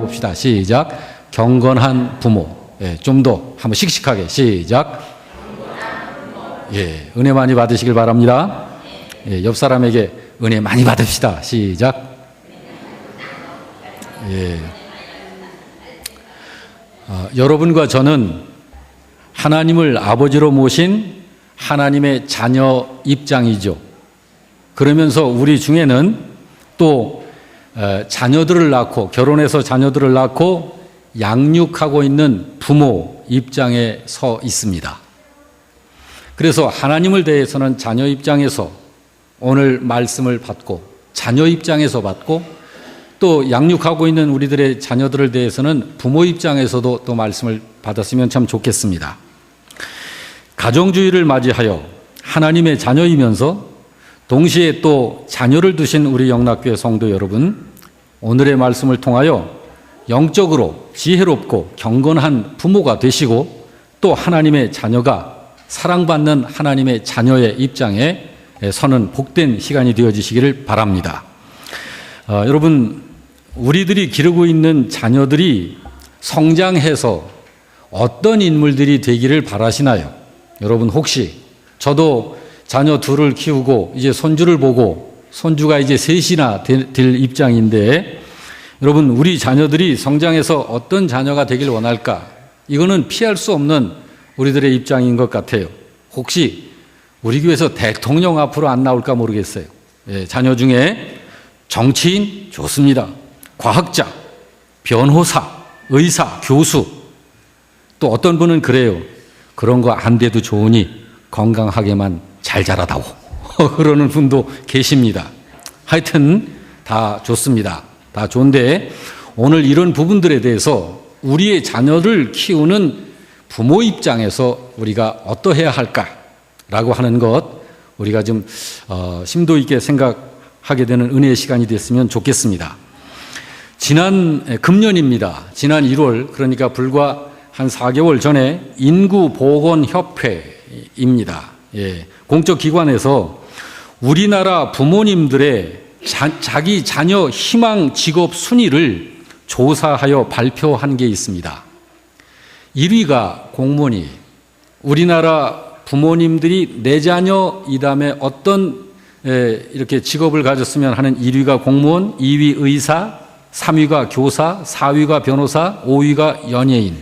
해봅시다. 시작. 경건한 부모. 예, 좀 더 한번 씩씩하게 시작. 예, 은혜 많이 받으시길 바랍니다. 예, 옆 사람에게 은혜 많이 받읍시다. 시작. 예. 여러분과 저는 하나님을 아버지로 모신 하나님의 자녀 입장이죠. 그러면서 우리 중에는 또 자녀들을 낳고 결혼해서 자녀들을 낳고 양육하고 있는 부모 입장에 서 있습니다. 그래서 하나님을 대해서는 자녀 입장에서 오늘 말씀을 받고 자녀 입장에서 받고 또 양육하고 있는 우리들의 자녀들을 대해서는 부모 입장에서도 또 말씀을 받았으면 참 좋겠습니다. 가정주의를 맞이하여 하나님의 자녀이면서 동시에 또 자녀를 두신 우리 영락교회 성도 여러분, 오늘의 말씀을 통하여 영적으로 지혜롭고 경건한 부모가 되시고 또 하나님의 자녀가 사랑받는 하나님의 자녀의 입장에 서는 복된 시간이 되어지시기를 바랍니다. 여러분, 우리들이 기르고 있는 자녀들이 성장해서 어떤 인물들이 되기를 바라시나요? 여러분, 혹시 저도 자녀 둘을 키우고 이제 손주를 보고 손주가 이제 셋이나 될 입장인데 여러분, 우리 자녀들이 성장해서 어떤 자녀가 되길 원할까? 이거는 피할 수 없는 우리들의 입장인 것 같아요. 혹시 우리 교회에서 대통령 앞으로 안 나올까 모르겠어요. 예, 자녀 중에 정치인 좋습니다. 과학자, 변호사, 의사, 교수, 또 어떤 분은 그래요. 그런 거 안 돼도 좋으니 건강하게만 잘 자라다오. 그러는 분도 계십니다. 하여튼 다 좋습니다. 다 좋은데 오늘 이런 부분들에 대해서 우리의 자녀를 키우는 부모 입장에서 우리가 어떠해야 할까라고 하는 것 우리가 좀 심도 있게 생각하게 되는 은혜의 시간이 됐으면 좋겠습니다. 지난 금년입니다. 지난 1월 그러니까 불과 한 4개월 전에 인구보건협회입니다. 예, 공적 기관에서 우리나라 부모님들의 자기 자녀 희망 직업 순위를 조사하여 발표한 게 있습니다. 1위가 공무원이에요. 우리나라 부모님들이 내 자녀 이 다음에 어떤 이렇게 직업을 가졌으면 하는 1위가 공무원, 2위 의사, 3위가 교사, 4위가 변호사, 5위가 연예인.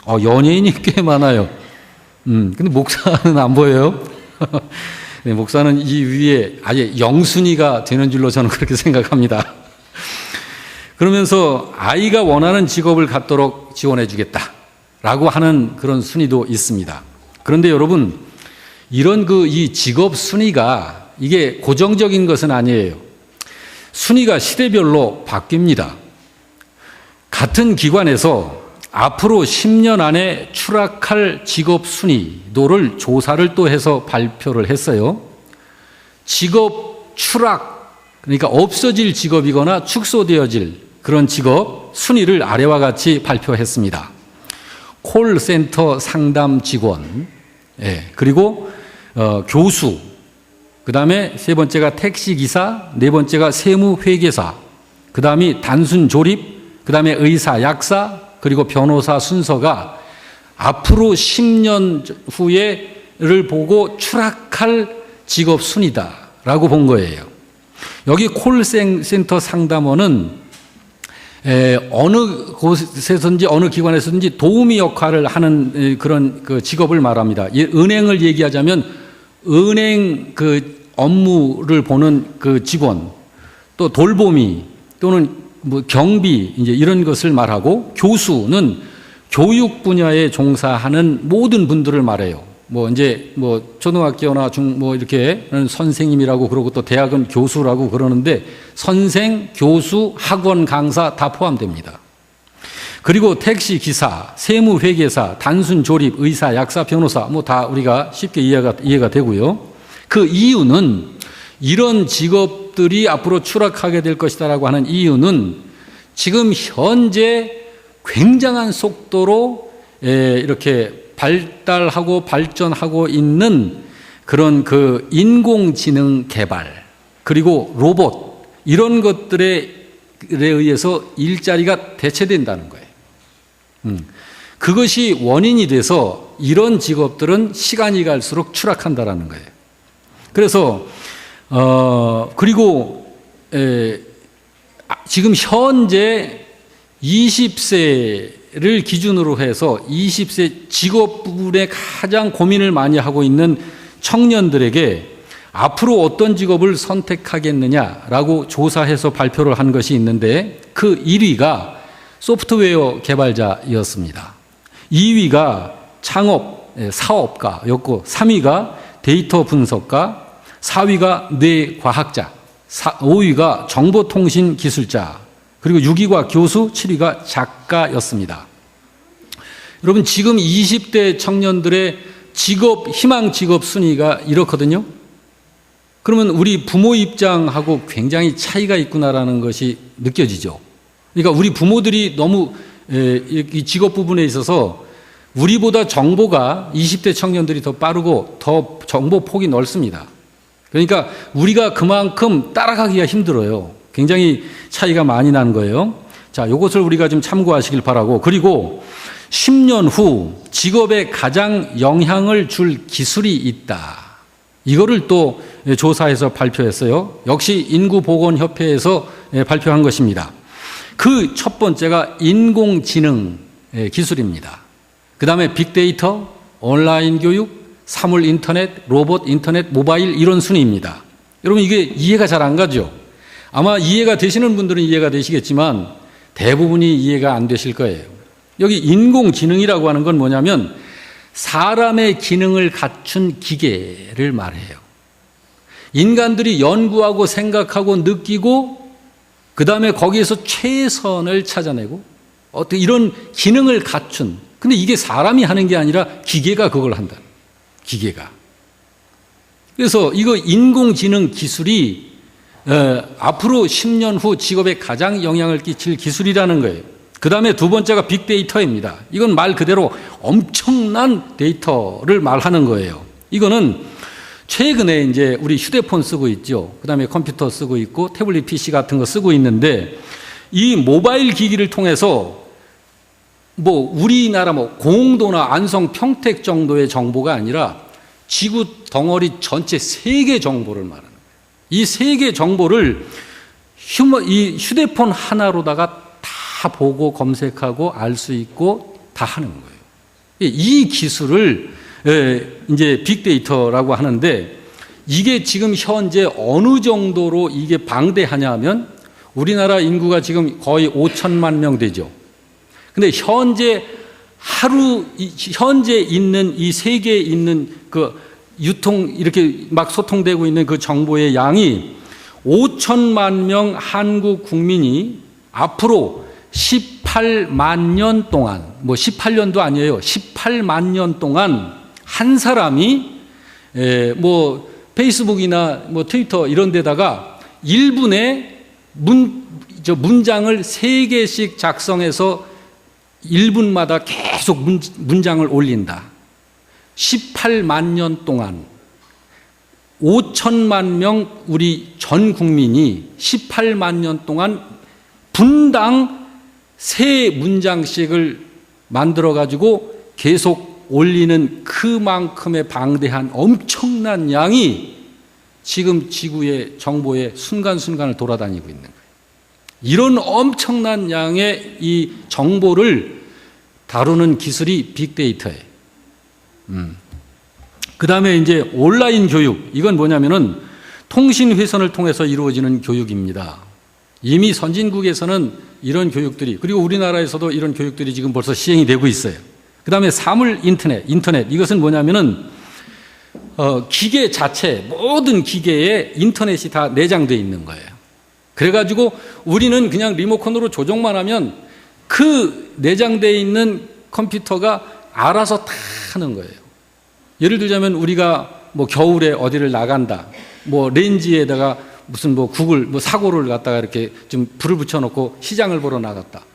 연예인이 꽤 많아요. 근데 목사는 안 보여요. 네, 목사는 이 위에 아예 영순위가 되는 줄로 저는 그렇게 생각합니다. 그러면서 아이가 원하는 직업을 갖도록 지원해 주겠다라고 하는 그런 순위도 있습니다. 그런데 여러분, 이런 이 직업 순위가 이게 고정적인 것은 아니에요. 순위가 시대별로 바뀝니다. 같은 기관에서 앞으로 10년 안에 추락할 직업 순위도를 조사를 또 해서 발표를 했어요. 직업 추락, 그러니까 없어질 직업이거나 축소되어질 그런 직업 순위를 아래와 같이 발표했습니다. 콜센터 상담 직원, 그리고 교수, 그 다음에 세 번째가 택시기사, 네 번째가 세무회계사, 그 다음이 단순 조립, 그 다음에 의사, 약사, 그리고 변호사 순서가 앞으로 10년 후에를 보고 추락할 직업 순위다라고 본 거예요. 여기 콜센터 상담원은 어느 곳에서든지 어느 기관에서든지 도우미 역할을 하는 그런 직업을 말합니다. 은행을 얘기하자면 은행 업무를 보는 직원, 또 돌보미 또는 경비 이제 이런 것을 말하고, 교수는 교육 분야에 종사하는 모든 분들을 말해요. 이제 초등학교나 이렇게 선생님이라고 그러고 또 대학은 교수라고 그러는데 선생, 교수, 학원 강사 다 포함됩니다. 그리고 택시 기사, 세무 회계사, 단순 조립, 의사, 약사, 변호사 다 우리가 쉽게 이해가 되고요. 그 이유는 이런 직업들이 앞으로 추락하게 될 것이다라고 하는 이유는 지금 현재 굉장한 속도로 이렇게 발달하고 발전하고 있는 그런 인공지능 개발, 그리고 로봇, 이런 것들의 의해서 일자리가 대체된다는 거예요. 그것이 원인이 돼서 이런 직업들은 시간이 갈수록 추락한다라는 거예요. 그래서 그리고 지금 현재 20세를 기준으로 해서 20세 직업 부분에 가장 고민을 많이 하고 있는 청년들에게 앞으로 어떤 직업을 선택하겠느냐라고 조사해서 발표를 한 것이 있는데 그 1위가 소프트웨어 개발자였습니다. 2위가 창업, 사업가였고 3위가 데이터 분석가, 4위가 뇌과학자, 5위가 정보통신 기술자, 그리고 6위가 교수, 7위가 작가였습니다. 여러분 지금 20대 청년들의 직업, 희망 직업 순위가 이렇거든요. 그러면 우리 부모 입장하고 굉장히 차이가 있구나라는 것이 느껴지죠. 그러니까 우리 부모들이 너무 이 직업 부분에 있어서 우리보다 정보가 20대 청년들이 더 빠르고 더 정보 폭이 넓습니다. 그러니까 우리가 그만큼 따라가기가 힘들어요. 굉장히 차이가 많이 나는 거예요. 자, 이것을 우리가 좀 참고하시길 바라고, 그리고 10년 후 직업에 가장 영향을 줄 기술이 있다. 이거를 또 조사해서 발표했어요. 역시 인구보건협회에서 발표한 것입니다. 그 첫 번째가 인공지능 기술입니다. 그 다음에 빅데이터, 온라인 교육, 사물 인터넷, 로봇 인터넷, 모바일 이런 순위입니다. 여러분 이게 이해가 잘 안 가죠? 아마 이해가 되시는 분들은 이해가 되시겠지만 대부분이 이해가 안 되실 거예요. 여기 인공지능이라고 하는 건 뭐냐면 사람의 기능을 갖춘 기계를 말해요. 인간들이 연구하고 생각하고 느끼고 그 다음에 거기에서 최선을 찾아내고 어떤 이런 기능을 갖춘, 근데 이게 사람이 하는 게 아니라 기계가 그걸 한다. 기계가. 그래서 이거 인공지능 기술이 앞으로 10년 후 직업에 가장 영향을 끼칠 기술이라는 거예요. 그 다음에 두 번째가 빅데이터입니다. 이건 말 그대로 엄청난 데이터를 말하는 거예요. 이거는 최근에 이제 우리 휴대폰 쓰고 있죠. 그 다음에 컴퓨터 쓰고 있고 태블릿 PC 같은 거 쓰고 있는데 이 모바일 기기를 통해서 뭐 우리나라 뭐 공도나 안성 평택 정도의 정보가 아니라 지구 덩어리 전체 세계 정보를 말하는 거예요. 이 세계 정보를 이 휴대폰 하나로다가 다 보고 검색하고 알 수 있고 다 하는 거예요. 이 기술을 이제 빅데이터라고 하는데 이게 지금 현재 어느 정도로 이게 방대하냐 하면 우리나라 인구가 지금 거의 5천만 명 되죠. 근데 현재 있는 이 세계에 있는 그 유통 이렇게 막 소통되고 있는 그 정보의 양이 5천만 명 한국 국민이 앞으로 18만 년 동안, 뭐 18년도 아니에요. 18만 년 동안 한 사람이 뭐 페이스북이나 뭐 트위터 이런 데다가 1분에 문장을 3개씩 작성해서 1분마다 계속 문장을 올린다. 18만 년 동안 5천만 명 우리 전 국민이 18만 년 동안 분당 3문장씩을 만들어 가지고 계속 올리는 그만큼의 방대한 엄청난 양이 지금 지구의 정보의 순간순간을 돌아다니고 있는 거예요. 이런 엄청난 양의 이 정보를 다루는 기술이 빅데이터예요. 그 다음에 이제 온라인 교육. 이건 뭐냐면은 통신회선을 통해서 이루어지는 교육입니다. 이미 선진국에서는 이런 교육들이, 그리고 우리나라에서도 이런 교육들이 지금 벌써 시행이 되고 있어요. 그 다음에 사물 인터넷. 이것은 뭐냐면은 기계 자체, 모든 기계에 인터넷이 다 내장되어 있는 거예요. 그래가지고 우리는 그냥 리모컨으로 조정만 하면 그 내장되어 있는 컴퓨터가 알아서 다 하는 거예요. 예를 들자면 우리가 뭐 겨울에 어디를 나간다, 뭐 렌즈에다가 무슨 뭐 구글 뭐 사고를 갖다가 이렇게 좀 불을 붙여놓고 시장을 보러 나갔다.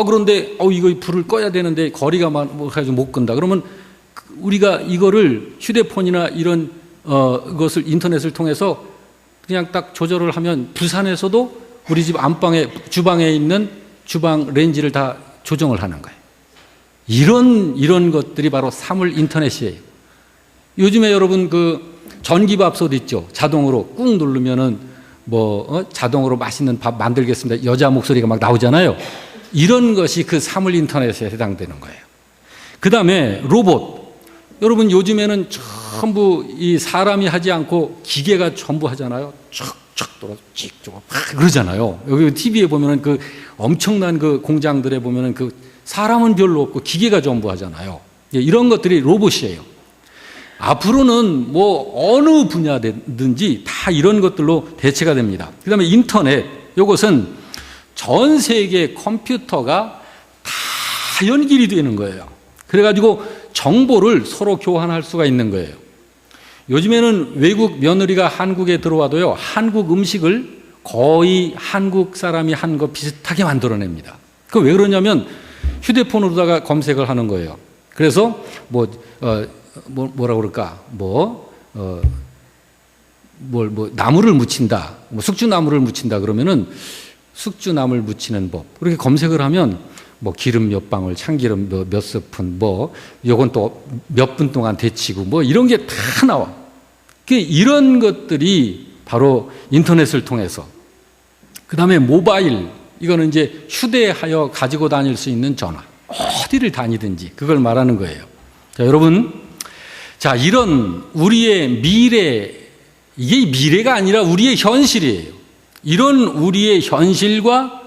그런데 이거 불을 꺼야 되는데 거리가 뭐 가지고 못 끈다. 그러면 우리가 이거를 휴대폰이나 이런 것을 인터넷을 통해서 그냥 딱 조절을 하면 부산에서도 우리 집 안방에, 주방에 있는 주방 렌지를 다 조정을 하는 거예요. 이런 것들이 바로 사물 인터넷이에요. 요즘에 여러분 그 전기밥솥 있죠? 자동으로 꾹 누르면은 자동으로 맛있는 밥 만들겠습니다. 여자 목소리가 막 나오잖아요. 이런 것이 그 사물 인터넷에 해당되는 거예요. 그 다음에 로봇. 여러분 요즘에는 전부 이 사람이 하지 않고 기계가 전부 하잖아요. 척척 돌아서 찍찍 막 그러잖아요. 여기 TV에 보면은 그 엄청난 그 공장들에 보면은 그 사람은 별로 없고 기계가 전부 하잖아요. 이런 것들이 로봇이에요. 앞으로는 어느 분야든지 다 이런 것들로 대체가 됩니다. 그 다음에 인터넷. 이것은 전 세계 컴퓨터가 다 연결이 되는 거예요. 그래가지고 정보를 서로 교환할 수가 있는 거예요. 요즘에는 외국 며느리가 한국에 들어와도요, 한국 음식을 거의 한국 사람이 한 거 비슷하게 만들어냅니다. 그 왜 그러냐면 휴대폰으로다가 검색을 하는 거예요. 그래서 뭐라 그럴까? 나무를 묻힌다. 숙주나무를 묻힌다 그러면은 숙주나무를 묻히는 법. 그렇게 검색을 하면 기름 몇 방울, 참기름 몇 스푼, 요건 또 몇 분 동안 데치고 이런 게 다 나와. 이런 것들이 바로 인터넷을 통해서. 그 다음에 모바일. 이거는 이제 휴대하여 가지고 다닐 수 있는 전화. 어디를 다니든지 그걸 말하는 거예요. 자, 여러분. 자, 이런 우리의 미래, 이게 미래가 아니라 우리의 현실이에요. 이런 우리의 현실과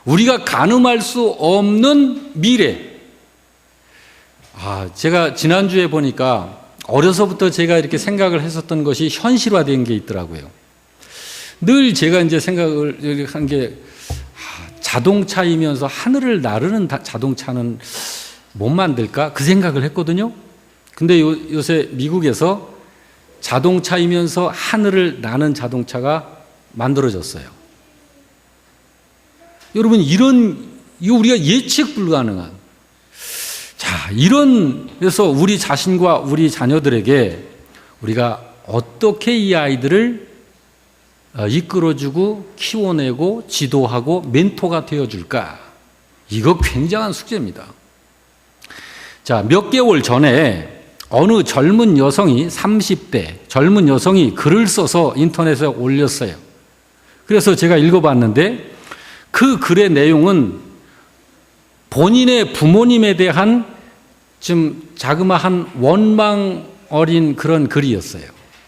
우리가 가늠할 수 없는 미래. 제가 지난주에 보니까 어려서부터 제가 이렇게 생각을 했었던 것이 현실화된 게 있더라고요. 늘 제가 이제 생각을 한 게 자동차이면서 하늘을 나르는 자동차는 못 만들까? 그 생각을 했거든요. 근데 요새 미국에서 자동차이면서 하늘을 나는 자동차가 만들어졌어요. 여러분, 이거 우리가 예측 불가능한. 자, 그래서 우리 자신과 우리 자녀들에게 우리가 어떻게 이 아이들을 이끌어주고 키워내고 지도하고 멘토가 되어줄까? 이거 굉장한 숙제입니다. 자, 몇 개월 전에 어느 젊은 여성이 30대 젊은 여성이 글을 써서 인터넷에 올렸어요. 그래서 제가 읽어봤는데 그 글의 내용은 본인의 부모님에 대한 좀 자그마한 원망 어린 그런 글이었어요.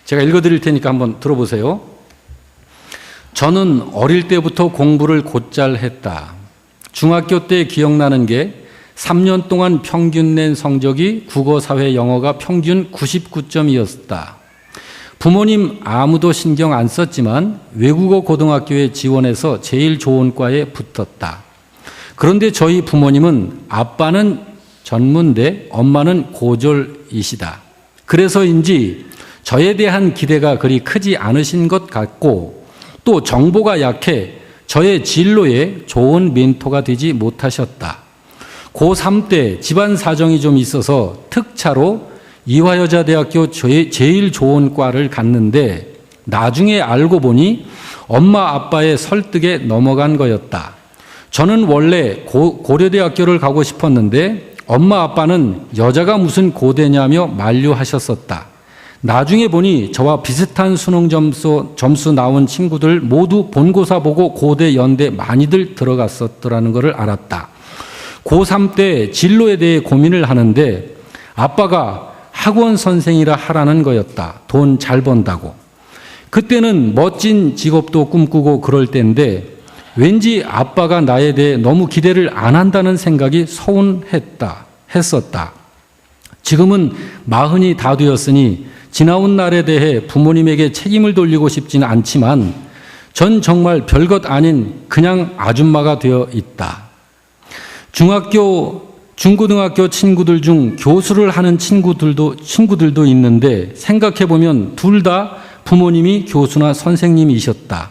제가 읽어드릴 테니까 한번 들어보세요. 저는 어릴 때부터 공부를 곧잘 했다. 중학교 때 기억나는 게 3년 동안 평균 낸 성적이 국어, 사회, 영어가 평균 99점이었다. 부모님 아무도 신경 안 썼지만 외국어 고등학교에 지원해서 제일 좋은 과에 붙었다. 그런데 저희 부모님은 아빠는 전문대, 엄마는 고졸이시다. 그래서인지 저에 대한 기대가 그리 크지 않으신 것 같고 또 정보가 약해 저의 진로에 좋은 멘토가 되지 못하셨다. 고3 때 집안 사정이 좀 있어서 특차로 이화여자대학교 제일 좋은 과를 갔는데 나중에 알고 보니 엄마 아빠의 설득에 넘어간 거였다. 저는 원래 고려대학교를 가고 싶었는데 엄마 아빠는 여자가 무슨 고대냐며 만류하셨었다. 나중에 보니 저와 비슷한 수능 점수 나온 친구들 모두 본고사 보고 고대, 연대 많이들 들어갔었더라는 것을 알았다. 고3 때 진로에 대해 고민을 하는데 아빠가 학원 선생이라 하라는 거였다. 돈 잘 번다고. 그때는 멋진 직업도 꿈꾸고 그럴 때인데 왠지 아빠가 나에 대해 너무 기대를 안 한다는 생각이 했었다. 지금은 40이 다 되었으니 지나온 날에 대해 부모님에게 책임을 돌리고 싶지는 않지만 전 정말 별것 아닌 그냥 아줌마가 되어 있다. 중고등학교 친구들 중 교수를 하는 친구들도 있는데 생각해보면 둘 다 부모님이 교수나 선생님이셨다.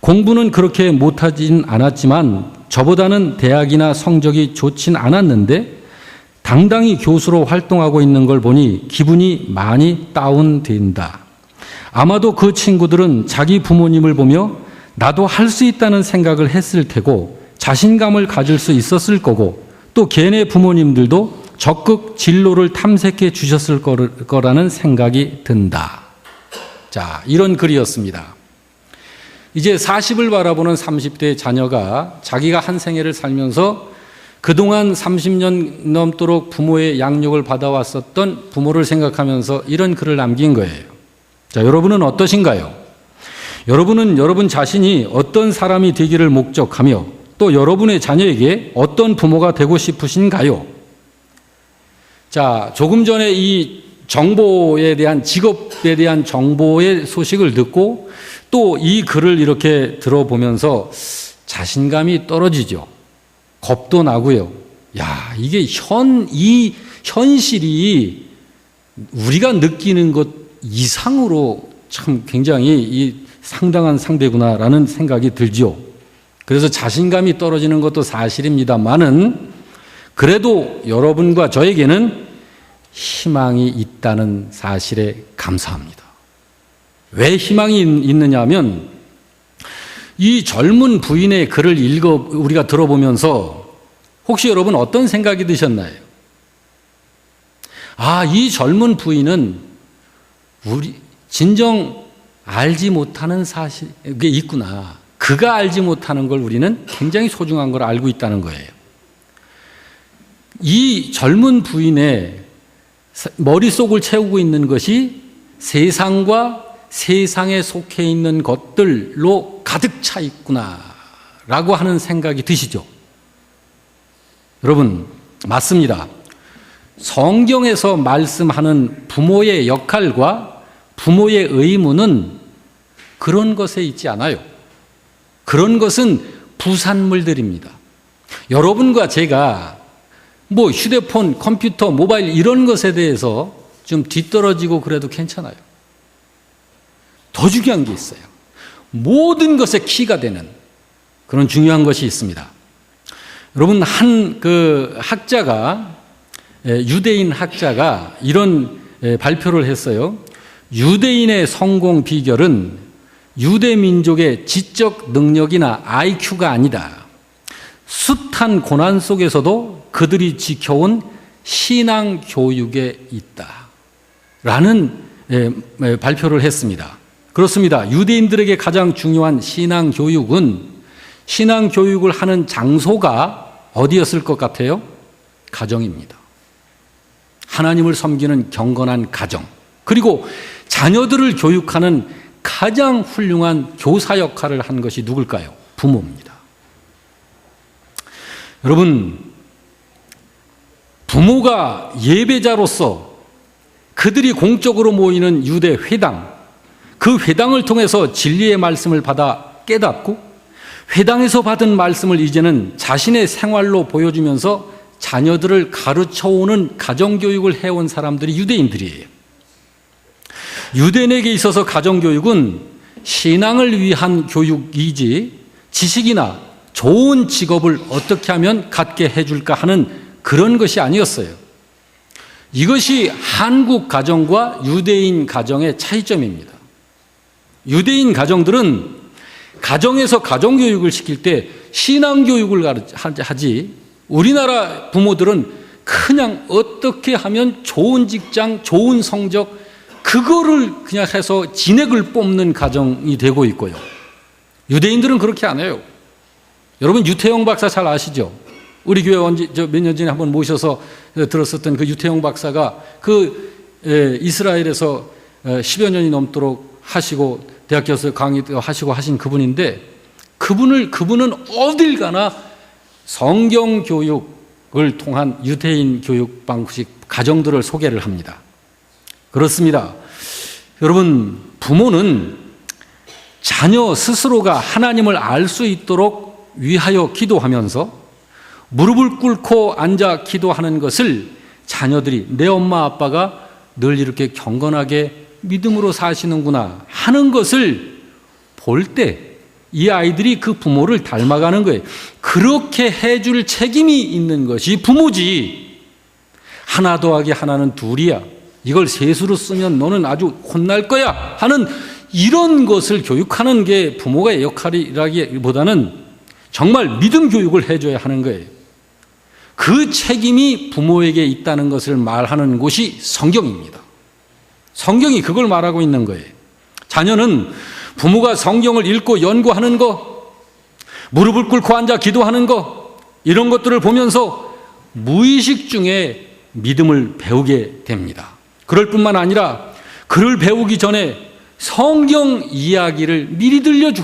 공부는 그렇게 못하진 않았지만 저보다는 대학이나 성적이 좋진 않았는데 당당히 교수로 활동하고 있는 걸 보니 기분이 많이 다운된다. 아마도 그 친구들은 자기 부모님을 보며 나도 할 수 있다는 생각을 했을 테고 자신감을 가질 수 있었을 거고 또 걔네 부모님들도 적극 진로를 탐색해 주셨을 거라는 생각이 든다. 자, 이런 글이었습니다. 이제 40을 바라보는 30대 자녀가 자기가 한 생애를 살면서 그동안 30년 넘도록 부모의 양육을 받아왔었던 부모를 생각하면서 이런 글을 남긴 거예요. 자, 여러분은 어떠신가요? 여러분은 여러분 자신이 어떤 사람이 되기를 목적하며 또 여러분의 자녀에게 어떤 부모가 되고 싶으신가요? 자, 조금 전에 이 정보에 대한 직업에 대한 정보의 소식을 듣고 또 이 글을 이렇게 들어보면서 자신감이 떨어지죠. 겁도 나고요. 야, 이게 이 현실이 우리가 느끼는 것 이상으로 참 굉장히 이 상당한 상대구나라는 생각이 들죠. 그래서 자신감이 떨어지는 것도 사실입니다만은 그래도 여러분과 저에게는 희망이 있다는 사실에 감사합니다. 왜 희망이 있느냐 하면 이 젊은 부인의 글을 우리가 들어보면서 혹시 여러분 어떤 생각이 드셨나요? 아, 이 젊은 부인은 진정 알지 못하는 사실이 있구나. 그가 알지 못하는 걸 우리는 굉장히 소중한 걸 알고 있다는 거예요. 이 젊은 부인의 머릿속을 채우고 있는 것이 세상과 세상에 속해 있는 것들로 가득 차 있구나라고 하는 생각이 드시죠? 여러분, 맞습니다. 성경에서 말씀하는 부모의 역할과 부모의 의무는 그런 것에 있지 않아요. 그런 것은 부산물들입니다. 여러분과 제가 뭐 휴대폰, 컴퓨터, 모바일 이런 것에 대해서 좀 뒤떨어지고 그래도 괜찮아요. 더 중요한 게 있어요. 모든 것의 키가 되는 그런 중요한 것이 있습니다. 여러분, 한 학자가, 유대인 학자가 이런 발표를 했어요. 유대인의 성공 비결은 유대 민족의 지적 능력이나 IQ가 아니다. 숱한 고난 속에서도 그들이 지켜온 신앙 교육에 있다. 라는 발표를 했습니다. 그렇습니다. 유대인들에게 가장 중요한 신앙 교육은 신앙 교육을 하는 장소가 어디였을 것 같아요? 가정입니다. 하나님을 섬기는 경건한 가정. 그리고 자녀들을 교육하는 가장 훌륭한 교사 역할을 한 것이 누굴까요? 부모입니다. 여러분, 부모가 예배자로서 그들이 공적으로 모이는 유대 회당, 그 회당을 통해서 진리의 말씀을 받아 깨닫고 회당에서 받은 말씀을 이제는 자신의 생활로 보여주면서 자녀들을 가르쳐오는 가정교육을 해온 사람들이 유대인들이에요. 유대인에게 있어서 가정교육은 신앙을 위한 교육이지 지식이나 좋은 직업을 어떻게 하면 갖게 해줄까 하는 그런 것이 아니었어요. 이것이 한국 가정과 유대인 가정의 차이점입니다. 유대인 가정들은 가정에서 가정교육을 시킬 때 신앙교육을 하지, 우리나라 부모들은 그냥 어떻게 하면 좋은 직장, 좋은 성적, 그거를 그냥 해서 진액을 뽑는 가정이 되고 있고요. 유대인들은 그렇게 안 해요. 여러분, 유태영 박사 잘 아시죠? 우리 교회 몇 년 전에 한번 모셔서 들었었던 그 유태영 박사가 이스라엘에서 10여 년이 넘도록 하시고 대학교에서 강의도 하시고 하신 그분인데 그분은 어딜 가나 성경 교육을 통한 유대인 교육 방식 가정들을 소개를 합니다. 그렇습니다. 여러분, 부모는 자녀 스스로가 하나님을 알 수 있도록 위하여 기도하면서 무릎을 꿇고 앉아 기도하는 것을 자녀들이 내 엄마 아빠가 늘 이렇게 경건하게 믿음으로 사시는구나 하는 것을 볼 때 이 아이들이 그 부모를 닮아가는 거예요. 그렇게 해줄 책임이 있는 것이 부모지. 하나 더하기 하나는 둘이야. 이걸 셋으로 쓰면 너는 아주 혼날 거야 하는 이런 것을 교육하는 게 부모의 역할이라기보다는 정말 믿음 교육을 해줘야 하는 거예요. 그 책임이 부모에게 있다는 것을 말하는 곳이 성경입니다. 성경이 그걸 말하고 있는 거예요. 자녀는 부모가 성경을 읽고 연구하는 거, 무릎을 꿇고 앉아 기도하는 거, 이런 것들을 보면서 무의식 중에 믿음을 배우게 됩니다. 그럴 뿐만 아니라 글을 배우기 전에 성경 이야기를 미리 들려줘.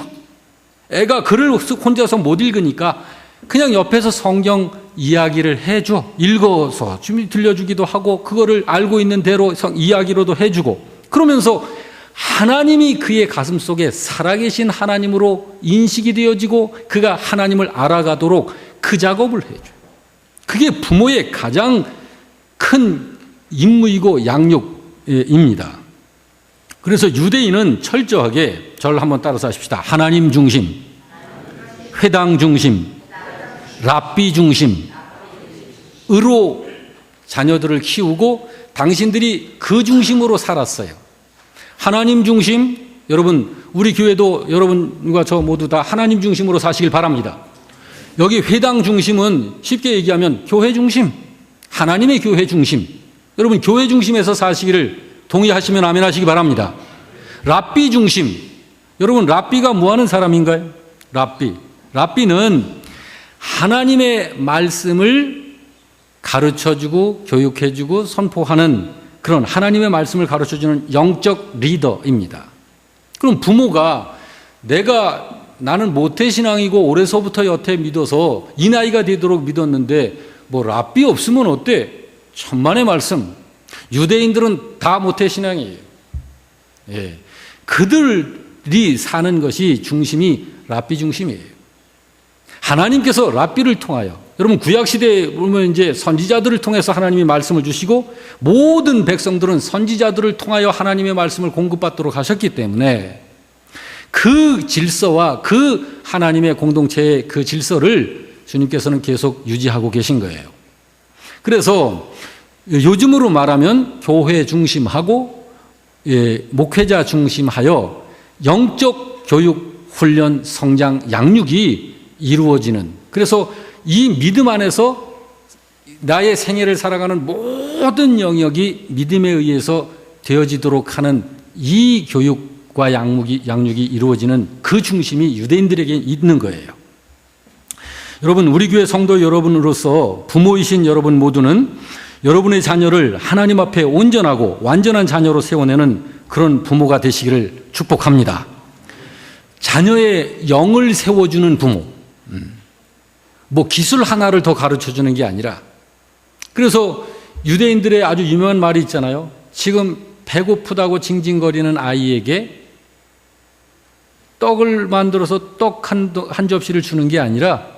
애가 글을 혼자서 못 읽으니까 그냥 옆에서 성경 이야기를 해줘. 읽어서 들려주기도 하고 그거를 알고 있는 대로 이야기로도 해주고, 그러면서 하나님이 그의 가슴 속에 살아계신 하나님으로 인식이 되어지고 그가 하나님을 알아가도록 그 작업을 해줘요. 그게 부모의 가장 큰 임무이고 양육입니다. 그래서 유대인은 철저하게, 저를 한번 따라서 하십시다. 하나님 중심, 회당 중심, 랍비 중심으로 자녀들을 키우고 당신들이 그 중심으로 살았어요. 하나님 중심, 여러분 우리 교회도 여러분과 저 모두 다 하나님 중심으로 사시길 바랍니다. 여기 회당 중심은 쉽게 얘기하면 교회 중심, 하나님의 교회 중심. 여러분 교회 중심에서 사시기를 동의하시면 아멘 하시기 바랍니다. 랍비 중심, 여러분 랍비가 뭐 하는 사람인가요? 랍비는 하나님의 말씀을 가르쳐주고 교육해주고 선포하는 그런 하나님의 말씀을 가르쳐주는 영적 리더입니다. 그럼 부모가 나는 모태신앙이고 올해서부터 여태 믿어서 이 나이가 되도록 믿었는데 뭐 랍비 없으면 어때? 천만의 말씀. 유대인들은 다 모태신앙이에요. 예. 그들이 사는 것이 중심이 랍비 중심이에요. 하나님께서 랍비를 통하여, 여러분 구약시대에 보면 이제 선지자들을 통해서 하나님이 말씀을 주시고 모든 백성들은 선지자들을 통하여 하나님의 말씀을 공급받도록 하셨기 때문에 그 질서와 그 하나님의 공동체의 그 질서를 주님께서는 계속 유지하고 계신 거예요. 그래서 요즘으로 말하면 교회 중심하고 목회자 중심하여 영적 교육, 훈련, 성장, 양육이 이루어지는, 그래서 이 믿음 안에서 나의 생애를 살아가는 모든 영역이 믿음에 의해서 되어지도록 하는 이 교육과 양육이 이루어지는 그 중심이 유대인들에게 있는 거예요. 여러분, 우리 교회 성도 여러분으로서 부모이신 여러분 모두는 여러분의 자녀를 하나님 앞에 온전하고 완전한 자녀로 세워내는 그런 부모가 되시기를 축복합니다. 자녀의 영을 세워주는 부모, 뭐 기술 하나를 더 가르쳐주는 게 아니라, 그래서 유대인들의 아주 유명한 말이 있잖아요. 지금 배고프다고 징징거리는 아이에게 떡을 만들어서 떡 한 접시를 주는 게 아니라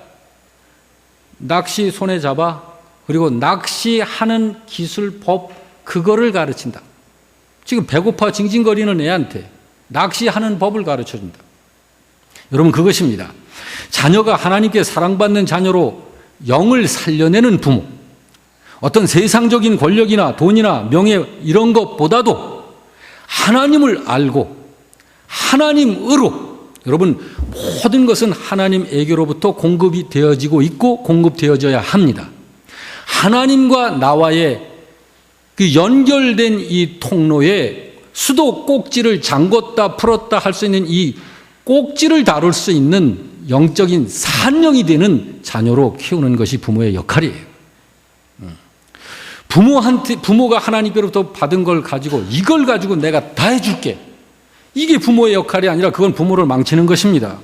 낚시 손에 잡아, 그리고 낚시하는 기술, 법, 그거를 가르친다. 지금 배고파 징징거리는 애한테 낚시하는 법을 가르쳐준다. 여러분, 그것입니다. 자녀가 하나님께 사랑받는 자녀로 영을 살려내는 부모, 어떤 세상적인 권력이나 돈이나 명예 이런 것보다도 하나님을 알고 하나님으로, 여러분 모든 것은 하나님에게로부터 공급이 되어지고 있고 공급되어져야 합니다. 하나님과 나와의 그 연결된 이 통로에 수도 꼭지를 잠궜다 풀었다 할 수 있는 이 꼭지를 다룰 수 있는 영적인 산령이 되는 자녀로 키우는 것이 부모의 역할이에요. 부모가 하나님께로부터 받은 걸 가지고 이걸 가지고 내가 다 해줄게, 이게 부모의 역할이 아니라 그건 부모를 망치는 것입니다.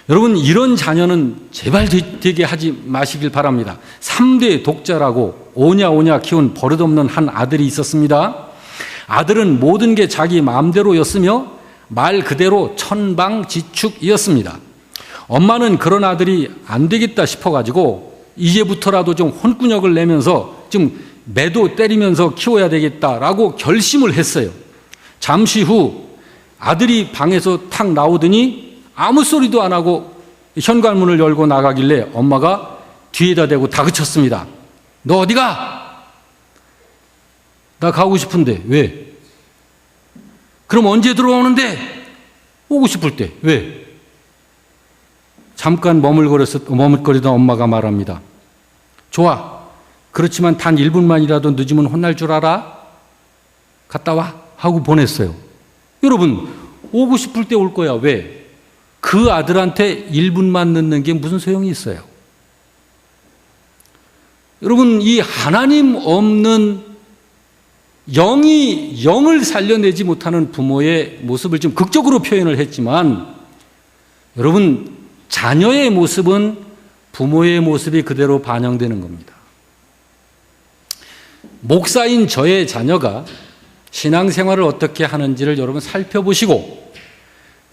여러분, 이런 자녀는 제발 되게 하지 마시길 바랍니다. 3대 독자라고 오냐 키운 버릇없는 한 아들이 있었습니다. 아들은 모든 게 자기 마음대로였으며 말 그대로 천방지축이었습니다. 엄마는 그런 아들이 안 되겠다 싶어가지고 이제부터라도 좀 혼꾸녕을 내면서 좀 매도 때리면서 키워야 되겠다라고 결심을 했어요. 잠시 후 아들이 방에서 탁 나오더니 아무 소리도 안 하고 현관문을 열고 나가길래 엄마가 뒤에다 대고 다그쳤습니다. 너 어디 가? 나 가고 싶은데. 왜? 그럼 언제 들어오는데? 오고 싶을 때. 왜? 잠깐 머물거리던 엄마가 말합니다. 좋아. 그렇지만 단 1분만이라도 늦으면 혼날 줄 알아? 갔다 와. 하고 보냈어요. 여러분, 오고 싶을 때 올 거야. 왜? 그 아들한테 1분만 늦는 게 무슨 소용이 있어요? 여러분, 이 하나님 없는 영을 살려내지 못하는 부모의 모습을 좀 극적으로 표현을 했지만, 여러분, 자녀의 모습은 부모의 모습이 그대로 반영되는 겁니다. 목사인 저의 자녀가 신앙생활을 어떻게 하는지를 여러분 살펴보시고,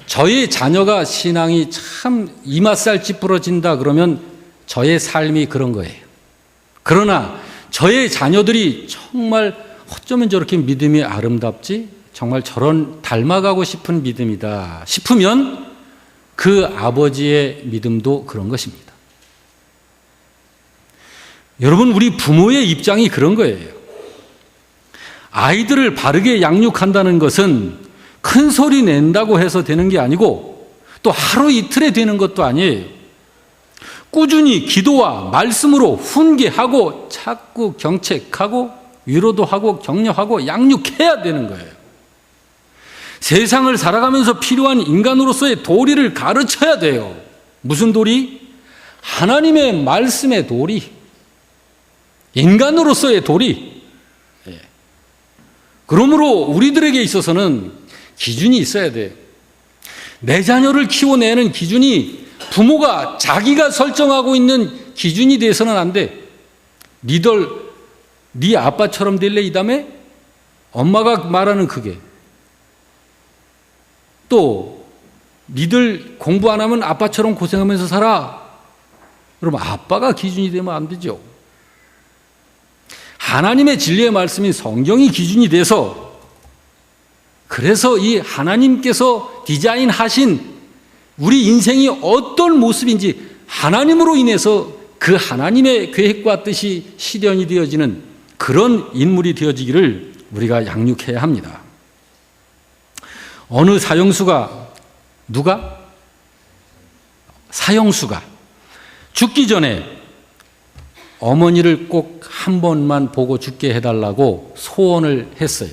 저의 자녀가 신앙이 참 이맛살 찌푸러진다 그러면 저의 삶이 그런 거예요. 그러나 저의 자녀들이 정말 어쩌면 저렇게 믿음이 아름답지? 정말 저런 닮아가고 싶은 믿음이다 싶으면 그 아버지의 믿음도 그런 것입니다. 여러분, 우리 부모의 입장이 그런 거예요. 아이들을 바르게 양육한다는 것은 큰 소리 낸다고 해서 되는 게 아니고 또 하루 이틀에 되는 것도 아니에요. 꾸준히 기도와 말씀으로 훈계하고 자꾸 경책하고 위로도 하고 격려하고 양육해야 되는 거예요. 세상을 살아가면서 필요한 인간으로서의 도리를 가르쳐야 돼요. 무슨 도리? 하나님의 말씀의 도리. 인간으로서의 도리. 그러므로 우리들에게 있어서는 기준이 있어야 돼요. 내 자녀를 키워내는 기준이 부모가 자기가 설정하고 있는 기준이 돼서는 안 돼. 네 아빠처럼 될래 이 다음에? 엄마가 말하는 그게. 또 니들 공부 안 하면 아빠처럼 고생하면서 살아. 그럼 아빠가 기준이 되면 안 되죠. 하나님의 진리의 말씀인 성경이 기준이 돼서, 그래서 이 하나님께서 디자인하신 우리 인생이 어떤 모습인지 하나님으로 인해서 그 하나님의 계획과 뜻이 실현이 되어지는 그런 인물이 되어지기를 우리가 양육해야 합니다. 어느 사형수가 죽기 전에 어머니를 꼭 한 번만 보고 죽게 해달라고 소원을 했어요.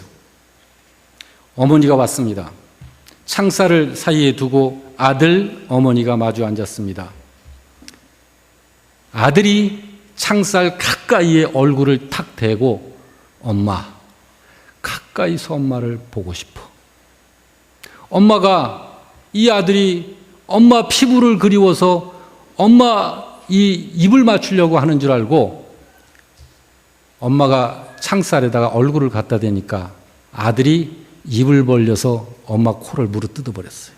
어머니가 왔습니다. 창살을 사이에 두고 아들, 어머니가 마주 앉았습니다. 아들이 창살 가까이에 얼굴을 탁 대고, 엄마, 가까이서 엄마를 보고 싶어. 엄마가, 이 아들이 엄마 피부를 그리워서 엄마 이 입을 맞추려고 하는 줄 알고 엄마가 창살에다가 얼굴을 갖다 대니까 아들이 입을 벌려서 엄마 코를 물어뜯어버렸어요.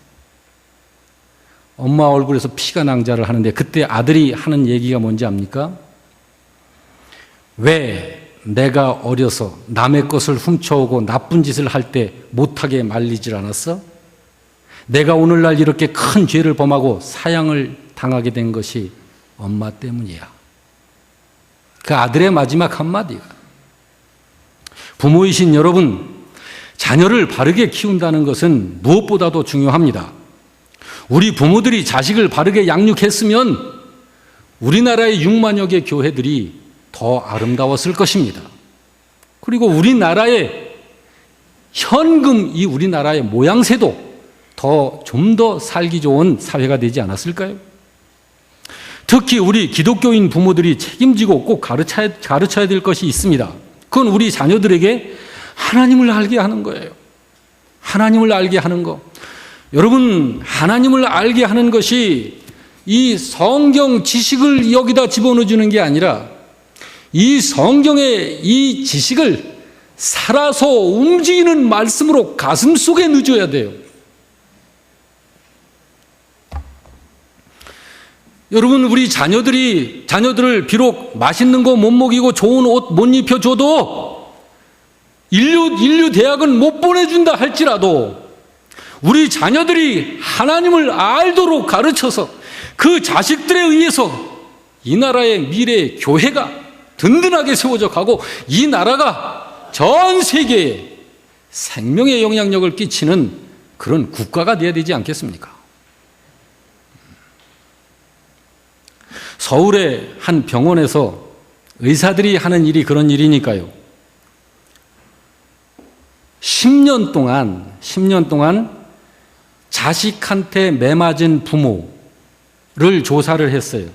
엄마 얼굴에서 피가 낭자를 하는데, 그때 아들이 하는 얘기가 뭔지 압니까? 왜 내가 어려서 남의 것을 훔쳐오고 나쁜 짓을 할 때 못하게 말리질 않았어? 내가 오늘날 이렇게 큰 죄를 범하고 사형을 당하게 된 것이 엄마 때문이야. 그 아들의 마지막 한마디가. 부모이신 여러분, 자녀를 바르게 키운다는 것은 무엇보다도 중요합니다. 우리 부모들이 자식을 바르게 양육했으면 우리나라의 6만여 개 교회들이 더 아름다웠을 것입니다. 그리고 우리나라의 현금, 이 우리나라의 모양새도 좀 더 살기 좋은 사회가 되지 않았을까요? 특히 우리 기독교인 부모들이 책임지고 꼭 가르쳐야 될 것이 있습니다. 그건 우리 자녀들에게 하나님을 알게 하는 거예요. 하나님을 알게 하는 거. 여러분, 하나님을 알게 하는 것이 이 성경 지식을 여기다 집어넣어주는 게 아니라 이 성경의 이 지식을 살아서 움직이는 말씀으로 가슴 속에 넣어줘야 돼요. 여러분, 우리 자녀들을 비록 맛있는 거 못 먹이고 좋은 옷 못 입혀줘도 인류 대학은 못 보내준다 할지라도 우리 자녀들이 하나님을 알도록 가르쳐서 그 자식들에 의해서 이 나라의 미래의 교회가 든든하게 세워져 가고 이 나라가 전 세계에 생명의 영향력을 끼치는 그런 국가가 되어야 되지 않겠습니까? 서울의 한 병원에서 의사들이 하는 일이 그런 일이니까요. 10년 동안 자식한테 매맞은 부모를 조사를 했어요.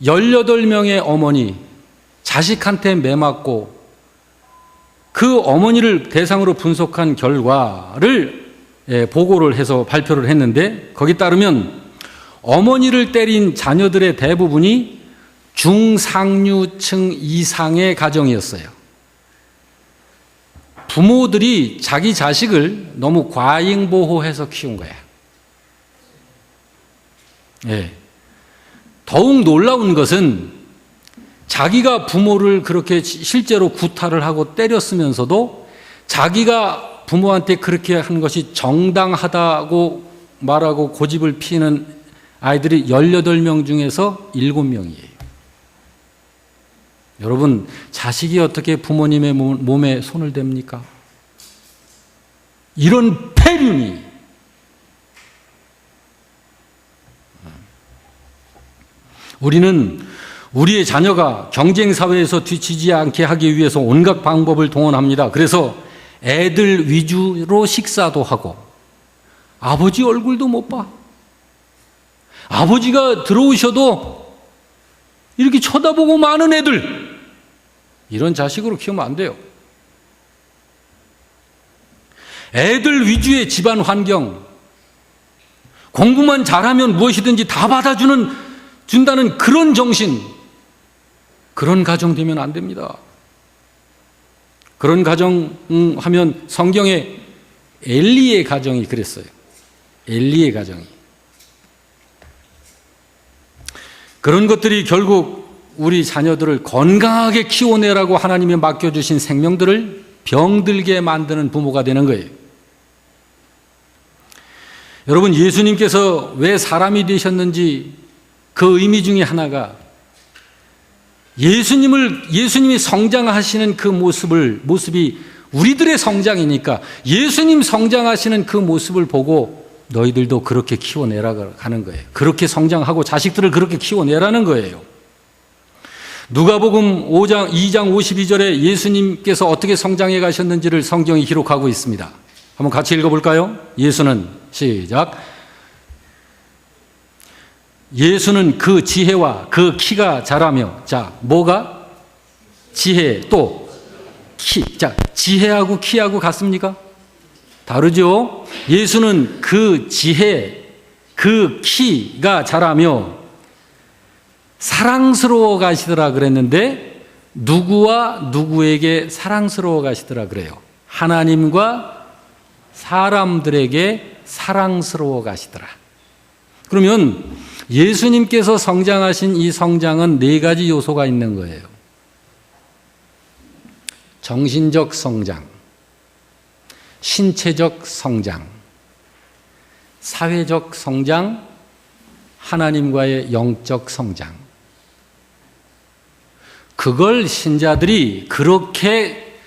18명의 어머니, 자식한테 매맞고 그 어머니를 대상으로 분석한 결과를 보고를 해서 발표를 했는데, 거기 따르면 어머니를 때린 자녀들의 대부분이 중상류층 이상의 가정이었어요. 부모들이 자기 자식을 너무 과잉보호해서 키운 거야. 더욱 놀라운 것은 자기가 부모를 그렇게 실제로 구타를 하고 때렸으면서도 자기가 부모한테 그렇게 한 것이 정당하다고 말하고 고집을 피우는 아이들이 18명 중에서 7명이에요. 여러분, 자식이 어떻게 부모님의 몸에 손을 댑니까? 이런 폐륜이. 우리는 우리의 자녀가 경쟁사회에서 뒤치지 않게 하기 위해서 온갖 방법을 동원합니다. 그래서 애들 위주로 식사도 하고, 아버지 얼굴도 못 봐. 아버지가 들어오셔도 이렇게 쳐다보고 마는 애들, 이런 자식으로 키우면 안 돼요. 애들 위주의 집안 환경, 공부만 잘하면 무엇이든지 다 준다는 그런 정신, 그런 가정 되면 안 됩니다. 그런 가정 하면 성경에 엘리의 가정이 그랬어요. 엘리의 가정이. 그런 것들이 결국 우리 자녀들을 건강하게 키워내라고 하나님이 맡겨주신 생명들을 병들게 만드는 부모가 되는 거예요. 여러분, 예수님께서 왜 사람이 되셨는지 그 의미 중에 하나가 예수님이 성장하시는 그 모습이 우리들의 성장이니까 예수님 성장하시는 그 모습을 보고 너희들도 그렇게 키워내라고 하는 거예요. 그렇게 성장하고 자식들을 그렇게 키워내라는 거예요. 누가복음 2장 52절에 예수님께서 어떻게 성장해 가셨는지를 성경이 기록하고 있습니다. 한번 같이 읽어볼까요? 예수는, 시작. 예수는 그 지혜와 그 키가 자라며, 자, 뭐가? 지혜, 또 키. 자, 지혜하고 키하고 같습니까? 다르죠? 예수는 그 지혜, 그 키가 자라며 사랑스러워 가시더라 그랬는데, 누구와 누구에게 사랑스러워 가시더라 그래요? 하나님과 사람들에게 사랑스러워 가시더라. 그러면 예수님께서 성장하신 이 성장은 4가지 요소가 있는 거예요. 정신적 성장, 신체적 성장, 사회적 성장, 하나님과의 영적 성장. 그걸 신자들이 그렇게,